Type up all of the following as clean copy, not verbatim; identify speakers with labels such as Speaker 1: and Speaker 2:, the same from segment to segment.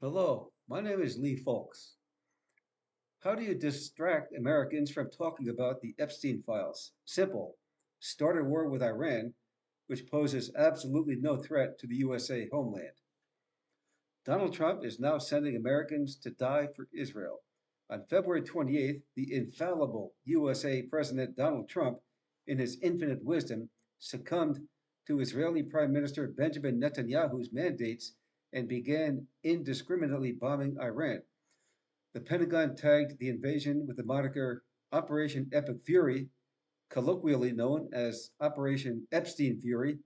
Speaker 1: Hello, my name is Lee Foulkes. How do you distract Americans from talking about the Epstein files? Simple. Start a war with Iran, which poses absolutely no threat to the USA homeland. Donald Trump is now sending Americans to die for Israel. On February 28th, the infallible USA President Donald Trump, in his infinite wisdom, succumbed to Israeli Prime Minister Benjamin Netanyahu's mandates and began indiscriminately bombing Iran. The Pentagon tagged the invasion with the moniker Operation Epic Fury, colloquially known as Operation Epstein Fury.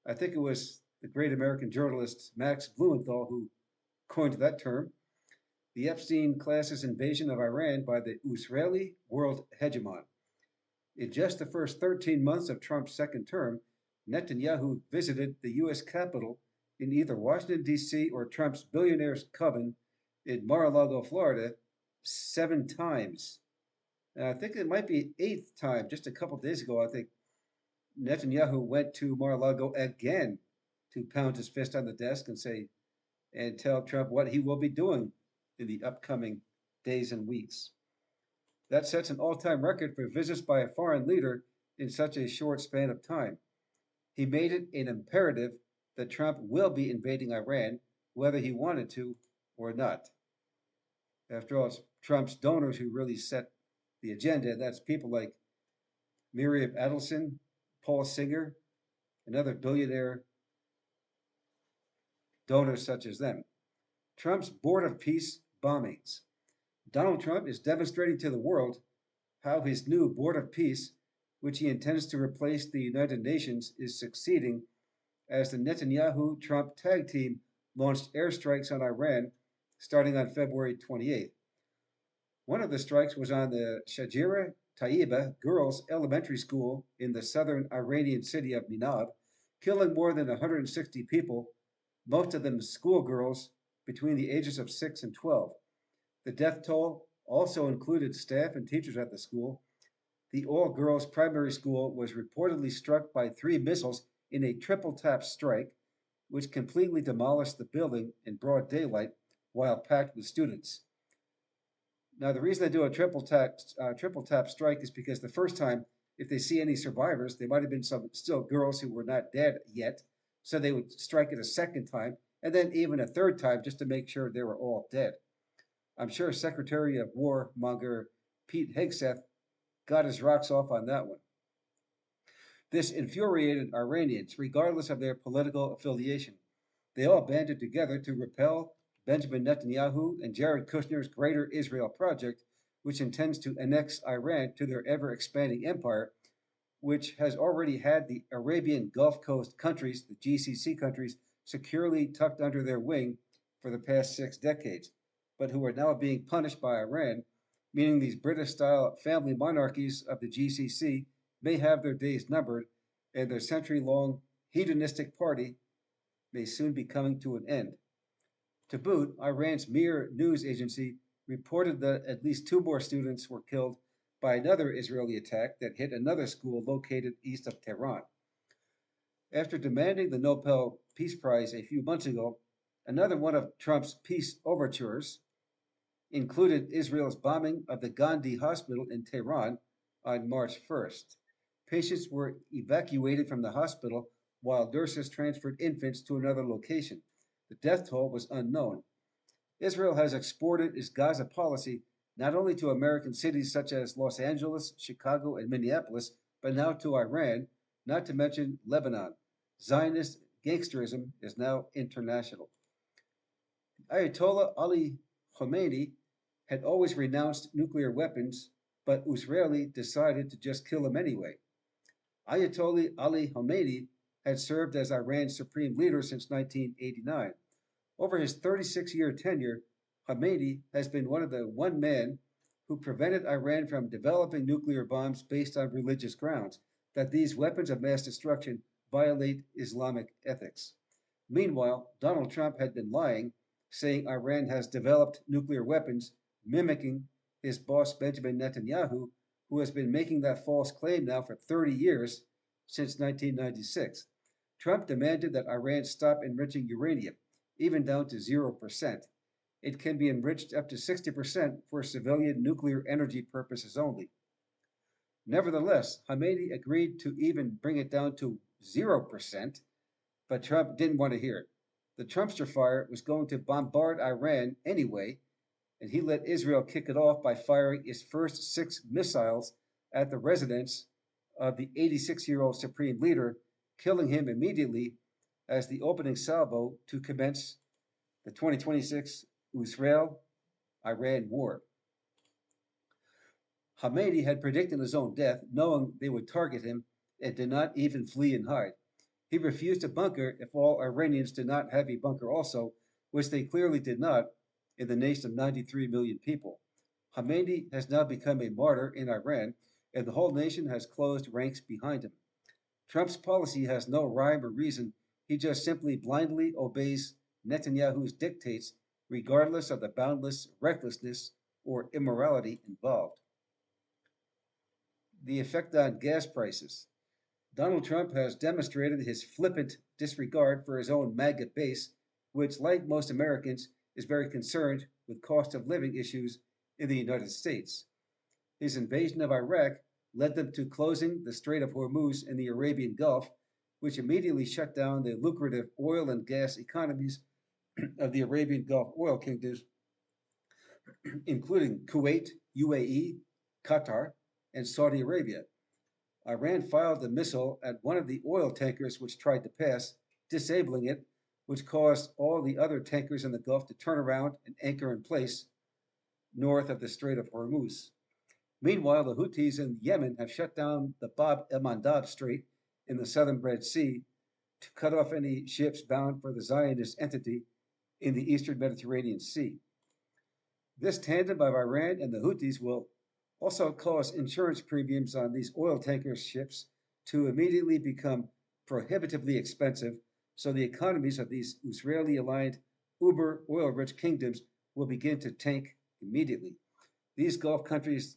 Speaker 1: I think it was the great American journalist Max Blumenthal who coined that term. The Epstein class's invasion of Iran by the Israeli world hegemon. In just the first 13 months of Trump's second term, Netanyahu visited the U.S. Capitol in either Washington, D.C. or Trump's billionaire's coven in Mar-a-Lago, Florida, 7 times. And I think it might be eighth time. Just a couple of days ago, I think Netanyahu went to Mar-a-Lago again to pound his fist on the desk and tell Trump what he will be doing in the upcoming days and weeks. That sets an all-time record for visits by a foreign leader in such a short span of time. He made it an imperative that Trump will be invading Iran, whether he wanted to or not. After all, it's Trump's donors who really set the agenda. That's people like Miriam Adelson, Paul Singer, and other billionaire donors such as them. Trump's Board of Peace bombings. Donald Trump is demonstrating to the world how his new Board of Peace, which he intends to replace the United Nations, is succeeding as the Netanyahu Trump tag team launched airstrikes on Iran starting on February 28th. One of the strikes was on the Shajira Taiba Girls Elementary School in the southern Iranian city of Ninab, killing more than 160 people, most of them schoolgirls between the ages of 6 and 12. The death toll also included staff and teachers at the school. The all-girls primary school was reportedly struck by 3 missiles in a triple tap strike, which completely demolished the building in broad daylight while packed with students. Now, the reason they do a triple tap strike is because the first time, if they see any survivors, they might have been some still girls who were not dead yet, so they would strike it a second time, and then even a third time just to make sure they were all dead. I'm sure Secretary of War monger Pete Hegseth got his rocks off on that one. This infuriated Iranians, regardless of their political affiliation. They all banded together to repel Benjamin Netanyahu and Jared Kushner's Greater Israel Project, which intends to annex Iran to their ever expanding empire, which has already had the Arabian Gulf Coast countries, the GCC countries, securely tucked under their wing for the past 6 decades, but who are now being punished by Iran, meaning these British style family monarchies of the GCC may have their days numbered, and their century long hedonistic party may soon be coming to an end. To boot, Iran's Mir news agency reported that at least 2 more students were killed by another Israeli attack that hit another school located east of Tehran. After demanding the Nobel Peace Prize a few months ago, another one of Trump's peace overtures included Israel's bombing of the Gandhi Hospital in Tehran on March 1st. Patients were evacuated from the hospital while nurses transferred infants to another location. The death toll was unknown. Israel has exported its Gaza policy not only to American cities such as Los Angeles, Chicago, and Minneapolis, but now to Iran, not to mention Lebanon. Zionist gangsterism is now international. Ayatollah Ali Khomeini had always renounced nuclear weapons, but Israeli decided to just kill him anyway. Ayatollah Ali Khomeini had served as Iran's supreme leader since 1989. Over his 36-year tenure, Khomeini has been one man who prevented Iran from developing nuclear bombs based on religious grounds, that these weapons of mass destruction violate Islamic ethics. Meanwhile, Donald Trump had been lying, saying Iran has developed nuclear weapons, mimicking his boss Benjamin Netanyahu, who has been making that false claim now for 30 years, since 1996. Trump demanded that Iran stop enriching uranium, even down to 0%. It can be enriched up to 60% for civilian nuclear energy purposes only. Nevertheless, Khomeini agreed to even bring it down to 0%, but Trump didn't want to hear it. The Trumpster fire was going to bombard Iran anyway, and he let Israel kick it off by firing its first six missiles at the residence of the 86-year-old supreme leader, killing him immediately as the opening salvo to commence the 2026 Israel Iran war. Khomeini had predicted his own death, knowing they would target him, and did not even flee and hide. He refused a bunker if all Iranians did not have a bunker also, which they clearly did not in the nation of 93 million people. Khomeini has now become a martyr in Iran, and the whole nation has closed ranks behind him. Trump's policy has no rhyme or reason. He just simply blindly obeys Netanyahu's dictates, regardless of the boundless recklessness or immorality involved. The effect on gas prices. Donald Trump has demonstrated his flippant disregard for his own MAGA base, which, like most Americans, is very concerned with cost of living issues in the United States. His invasion of Iraq led them to closing the Strait of Hormuz in the Arabian Gulf, which immediately shut down the lucrative oil and gas economies of the Arabian Gulf oil kingdoms, including Kuwait, UAE, Qatar, and Saudi Arabia. Iran fired a missile at one of the oil tankers which tried to pass, disabling it, which caused all the other tankers in the Gulf to turn around and anchor in place north of the Strait of Hormuz. Meanwhile, the Houthis in Yemen have shut down the Bab el Mandab Strait in the southern Red Sea to cut off any ships bound for the Zionist entity in the eastern Mediterranean Sea. This tandem of Iran and the Houthis will also cause insurance premiums on these oil tanker ships to immediately become prohibitively expensive, so the economies of these Israeli aligned uber oil rich kingdoms will begin to tank immediately. These Gulf countries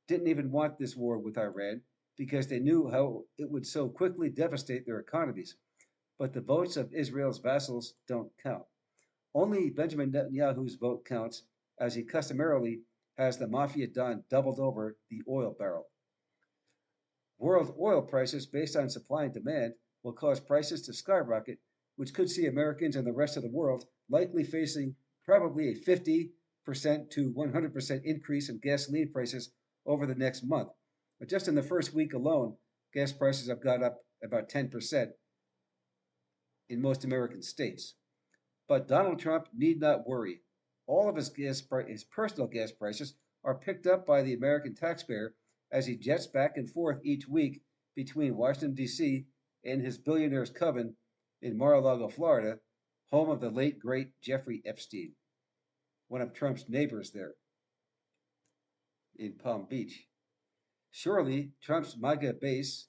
Speaker 1: didn't even want this war with Iran because they knew how it would so quickly devastate their economies. But the votes of Israel's vassals don't count. Only Benjamin Netanyahu's vote counts, as he customarily has the mafia don doubled over the oil barrel. World oil prices based on supply and demand will cause prices to skyrocket, which could see Americans and the rest of the world likely facing probably a 50% to 100% increase in gasoline prices over the next month. But just in the first week alone, gas prices have gone up about 10% in most American states. But Donald Trump need not worry. All of his personal gas prices are picked up by the American taxpayer as he jets back and forth each week between Washington, D.C. and his billionaire's coven in Mar-a-Lago, Florida, home of the late, great Jeffrey Epstein, one of Trump's neighbors there in Palm Beach. Surely, Trump's MAGA base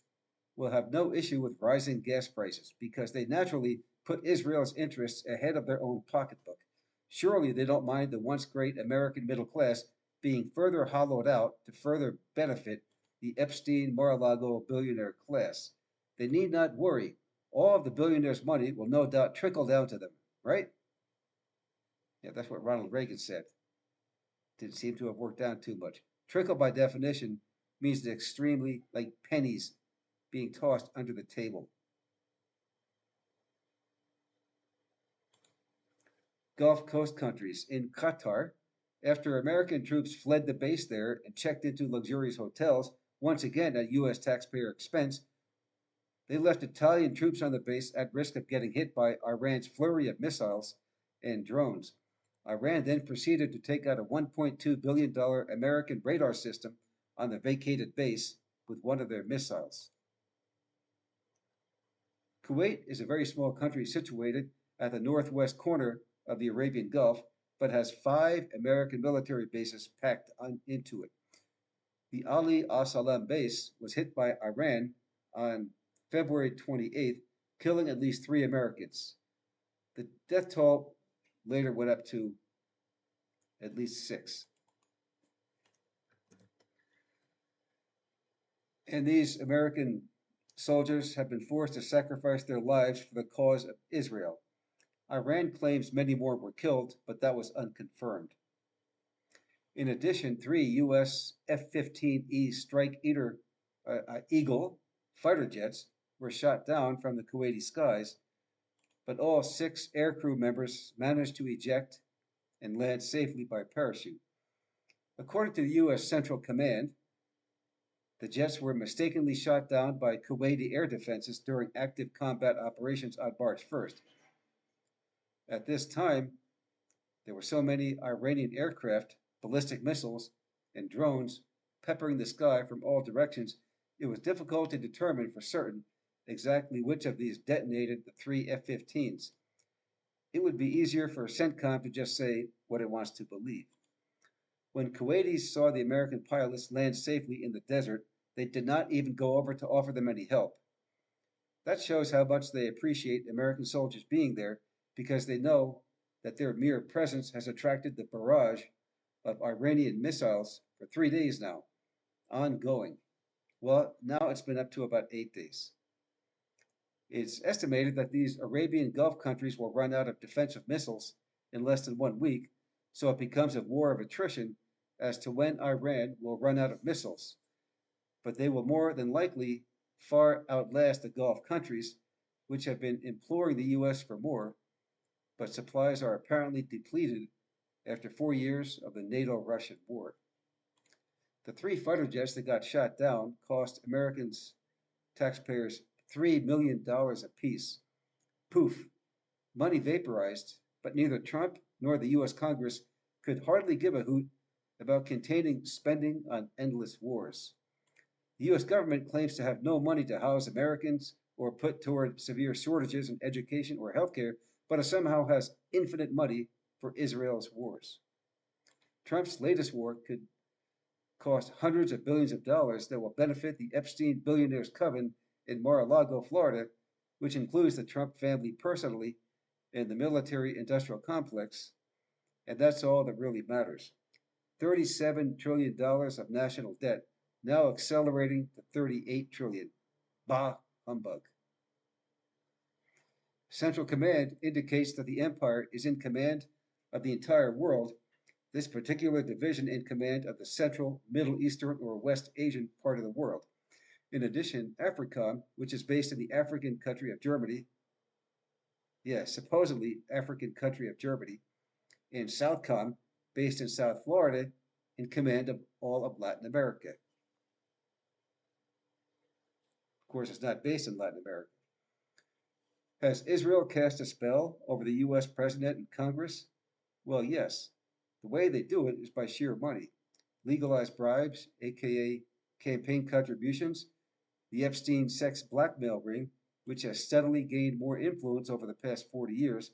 Speaker 1: will have no issue with rising gas prices because they naturally put Israel's interests ahead of their own pocketbook. Surely they don't mind the once great American middle class being further hollowed out to further benefit the Epstein Mar-a-Lago billionaire class. They need not worry. All of the billionaire's money will no doubt trickle down to them, right? Yeah, that's what Ronald Reagan said. Didn't seem to have worked out too much. Trickle, by definition, means extremely like pennies being tossed under the table. Gulf Coast countries. In Qatar, after American troops fled the base there and checked into luxurious hotels, once again at U.S. taxpayer expense, they left Italian troops on the base at risk of getting hit by Iran's flurry of missiles and drones. Iran then proceeded to take out a $1.2 billion American radar system on the vacated base with one of their missiles. Kuwait is a very small country situated at the northwest corner of the Arabian Gulf, but has 5 American military bases packed into it. The Ali al Salam base was hit by Iran on February 28th, killing at least 3 Americans. The death toll later went up to at least 6. And these American soldiers have been forced to sacrifice their lives for the cause of Israel. Iran claims many more were killed, but that was unconfirmed. In addition, three U.S. F-15E Eagle fighter jets were shot down from the Kuwaiti skies, but all six aircrew members managed to eject and land safely by parachute. According to the U.S. Central Command, the jets were mistakenly shot down by Kuwaiti air defenses during active combat operations on March 1st. At this time, there were so many Iranian aircraft, ballistic missiles, and drones peppering the sky from all directions, it was difficult to determine for certain exactly which of these detonated the three F-15s. It would be easier for CENTCOM to just say what it wants to believe. When Kuwaitis saw the American pilots land safely in the desert, they did not even go over to offer them any help. That shows how much they appreciate American soldiers being there because they know that their mere presence has attracted the barrage of Iranian missiles for 3 days now, ongoing. Well, now it's been up to about 8 days. It's estimated that these Arabian Gulf countries will run out of defensive missiles in less than 1 week, so it becomes a war of attrition as to when Iran will run out of missiles. But they will more than likely far outlast the Gulf countries, which have been imploring the U.S. for more, but supplies are apparently depleted after 4 years of the NATO-Russian war. The three fighter jets that got shot down cost Americans taxpayers $3 million apiece. Poof, money vaporized, but neither Trump nor the U.S. Congress could hardly give a hoot about containing spending on endless wars. The U.S. government claims to have no money to house Americans or put toward severe shortages in education or healthcare, but it somehow has infinite money for Israel's wars. Trump's latest war could cost hundreds of billions of dollars that will benefit the Epstein billionaires' coven in Mar-a-Lago, Florida, which includes the Trump family personally and the military industrial complex, and that's all that really matters. $37 trillion of national debt, now accelerating to 38 trillion. Bah humbug. Central Command indicates that the empire is in command of the entire world, this particular division in command of the Central, Middle Eastern, or West Asian part of the world. In addition, AFRICOM, which is based in the African country of Germany, yes, supposedly African country of Germany, and SOUTHCOM, based in South Florida, in command of all of Latin America. Of course, it's not based in Latin America. Has Israel cast a spell over the U.S. President and Congress? Well, yes. The way they do it is by sheer money. Legalized bribes, aka campaign contributions, the Epstein sex blackmail ring, which has steadily gained more influence over the past 40 years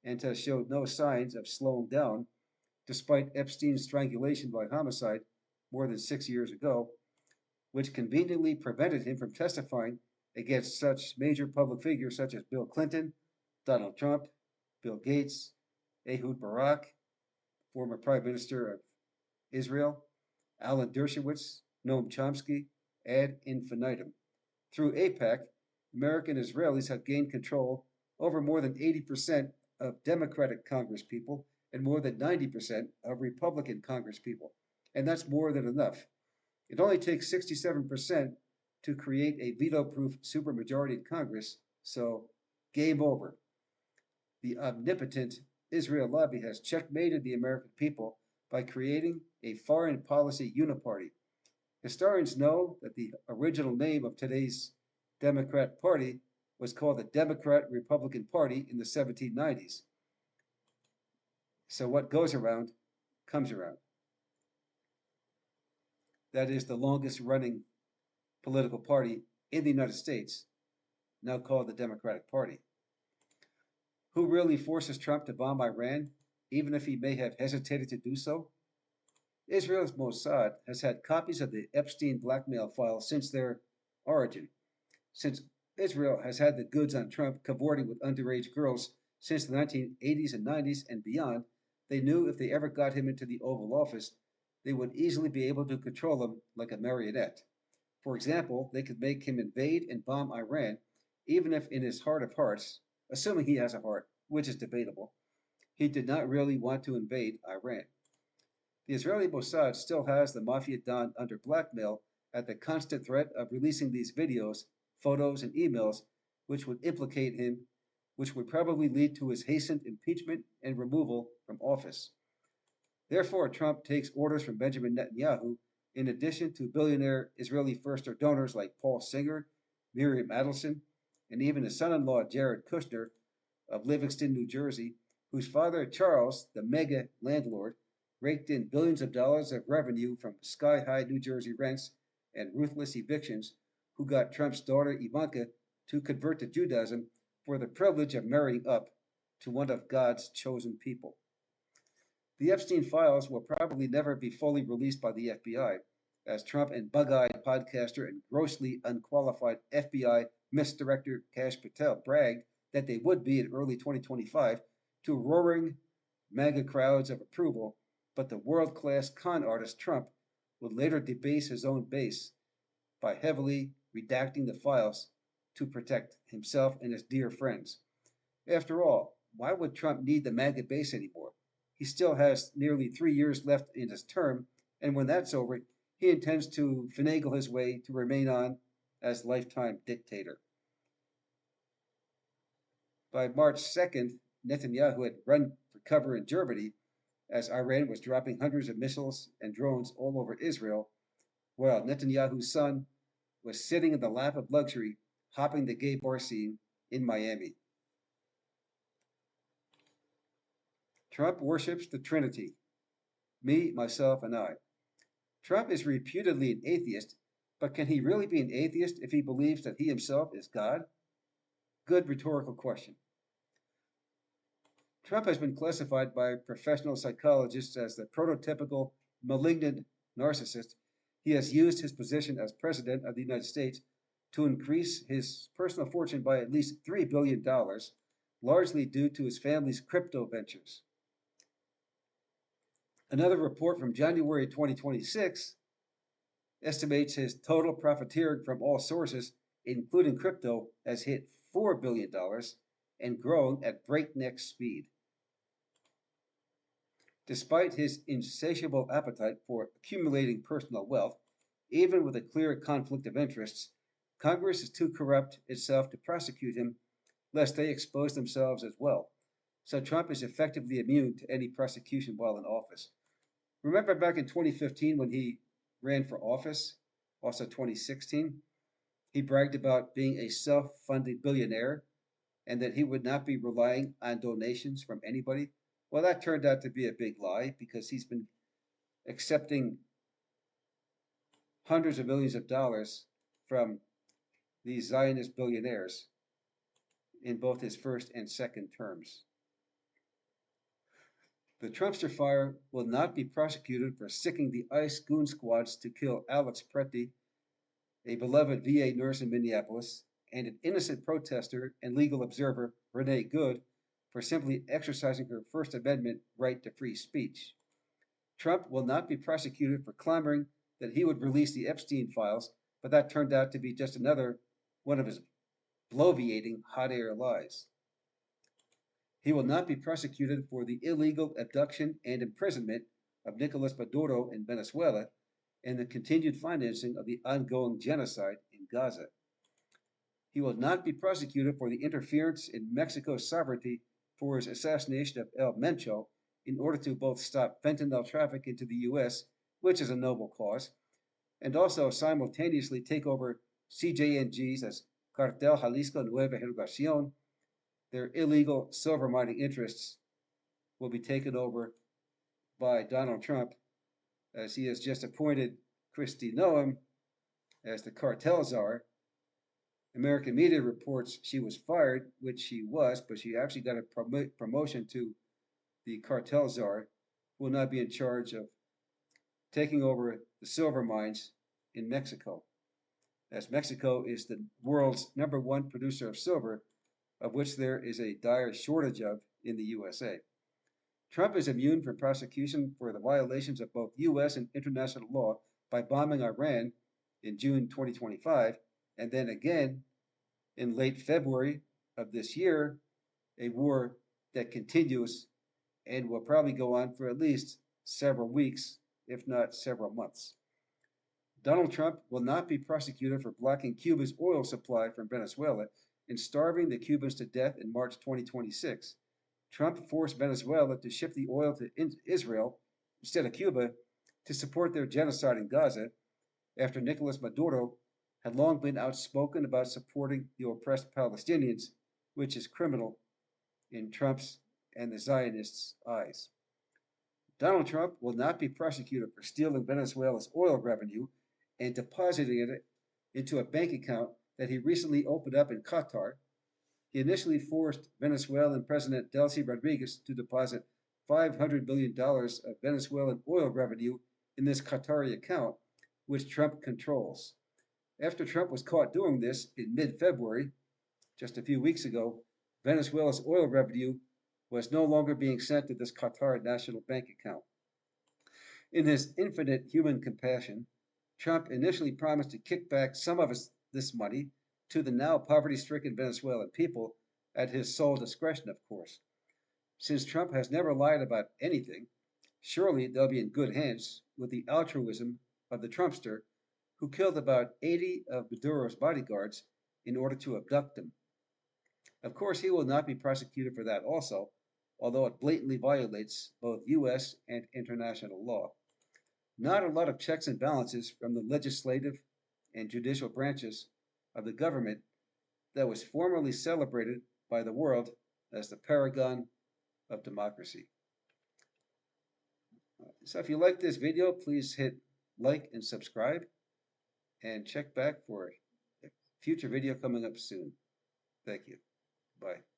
Speaker 1: and has showed no signs of slowing down, despite Epstein's strangulation by homicide more than 6 years ago, which conveniently prevented him from testifying against such major public figures such as Bill Clinton, Donald Trump, Bill Gates, Ehud Barak, former Prime Minister of Israel, Alan Dershowitz, Noam Chomsky, ad infinitum. Through AIPAC, American Israelis have gained control over more than 80% of Democratic congresspeople and more than 90% of Republican congresspeople. And that's more than enough. It only takes 67% to create a veto-proof supermajority in Congress, so game over. The omnipotent Israel lobby has checkmated the American people by creating a foreign policy uniparty. Historians know that the original name of today's Democrat Party was called the Democrat Republican Party in the 1790s. So what goes around comes around. That is the longest running political party in the United States, now called the Democratic Party. Who really forces Trump to bomb Iran, even if he may have hesitated to do so? Israel's Mossad has had copies of the Epstein blackmail files since their origin. Since Israel has had the goods on Trump cavorting with underage girls since the 1980s and 90s and beyond, they knew if they ever got him into the Oval Office, they would easily be able to control him like a marionette. For example, they could make him invade and bomb Iran, even if in his heart of hearts, assuming he has a heart, which is debatable, he did not really want to invade Iran. The Israeli Mossad still has the Mafia Don under blackmail at the constant threat of releasing these videos, photos, and emails, which would implicate him, which would probably lead to his hastened impeachment and removal from office. Therefore, Trump takes orders from Benjamin Netanyahu, in addition to billionaire Israeli first donors like Paul Singer, Miriam Adelson, and even his son in law Jared Kushner of Livingston, New Jersey, whose father Charles, the mega landlord, raked in billions of dollars of revenue from sky high New Jersey rents and ruthless evictions, who got Trump's daughter Ivanka to convert to Judaism for the privilege of marrying up to one of God's chosen people. The Epstein files will probably never be fully released by the FBI, as Trump and bug-eyed podcaster and grossly unqualified FBI misdirector Kash Patel bragged that they would be in early 2025 to roaring MAGA crowds of approval, but the world-class con artist Trump would later debase his own base by heavily redacting the files to protect himself and his dear friends. After all, why would Trump need the MAGA base anymore? He still has nearly 3 years left in his term, and when that's over, he intends to finagle his way to remain on as lifetime dictator. By March 2nd, Netanyahu had run for cover in Germany as Iran was dropping hundreds of missiles and drones all over Israel, while Netanyahu's son was sitting in the lap of luxury, hopping the gay bar scene in Miami. Trump worships the Trinity, me, myself, and I. Trump is reputedly an atheist, but can he really be an atheist if he believes that he himself is God? Good rhetorical question. Trump has been classified by professional psychologists as the prototypical malignant narcissist. He has used his position as president of the United States to increase his personal fortune by at least $3 billion, largely due to his family's crypto ventures. Another report from January 2026 estimates his total profiteering from all sources, including crypto, has hit $4 billion and growing at breakneck speed. Despite his insatiable appetite for accumulating personal wealth, even with a clear conflict of interests, Congress is too corrupt itself to prosecute him, lest they expose themselves as well. So Trump is effectively immune to any prosecution while in office. Remember back in 2015 when he ran for office, also 2016, he bragged about being a self-funded billionaire and that he would not be relying on donations from anybody. Well, that turned out to be a big lie because he's been accepting hundreds of millions of dollars from these Zionist billionaires in both his first and second terms. The Trumpster fire will not be prosecuted for sicking the ICE goon squads to kill Alex Pretty, a beloved VA nurse in Minneapolis, and an innocent protester and legal observer, Renee Good, for simply exercising her First Amendment right to free speech. Trump will not be prosecuted for clamoring that he would release the Epstein files, but that turned out to be just another one of his bloviating hot air lies. He will not be prosecuted for the illegal abduction and imprisonment of Nicolas Maduro in Venezuela and the continued financing of the ongoing genocide in Gaza. He will not be prosecuted for the interference in Mexico's sovereignty for his assassination of El Mencho in order to both stop fentanyl traffic into the U.S., which is a noble cause, and also simultaneously take over CJNGs as Cartel Jalisco Nueva Generacion. Their illegal silver mining interests will be taken over by Donald Trump, as he has just appointed Kristi Noem as the cartel czar. American media reports she was fired, which she was, but she actually got a promotion to the cartel czar, who will now be in charge of taking over the silver mines in Mexico, as Mexico is the world's #1 producer of silver, of which there is a dire shortage of in the USA. Trump is immune from prosecution for the violations of both U.S. and international law by bombing Iran in June 2025, and then again in late February of this year, a war that continues and will probably go on for at least several weeks, if not several months. Donald Trump will not be prosecuted for blocking Cuba's oil supply from Venezuela and starving the Cubans to death in March 2026. Trump forced Venezuela to ship the oil to Israel instead of Cuba to support their genocide in Gaza after Nicolas Maduro had long been outspoken about supporting the oppressed Palestinians, which is criminal in Trump's and the Zionists' eyes. Donald Trump will not be prosecuted for stealing Venezuela's oil revenue and depositing it into a bank account that he recently opened up in Qatar. He initially forced Venezuelan President Delcy Rodriguez to deposit $500 million of Venezuelan oil revenue in this Qatari account, which Trump controls. After Trump was caught doing this in mid-February, just a few weeks ago, Venezuela's oil revenue was no longer being sent to this Qatar national bank account. In his infinite human compassion, Trump initially promised to kick back some of this money to the now poverty-stricken Venezuelan people at his sole discretion, of course. Since Trump has never lied about anything, surely they'll be in good hands with the altruism of the Trumpster who killed about 80 of Maduro's bodyguards in order to abduct him. Of course, he will not be prosecuted for that also, although it blatantly violates both U.S. and international law. Not a lot of checks and balances from the legislative and judicial branches of the government that was formerly celebrated by the world as the paragon of democracy. So if you like this video, please hit like and subscribe, and check back for a future video coming up soon. Thank you. Bye.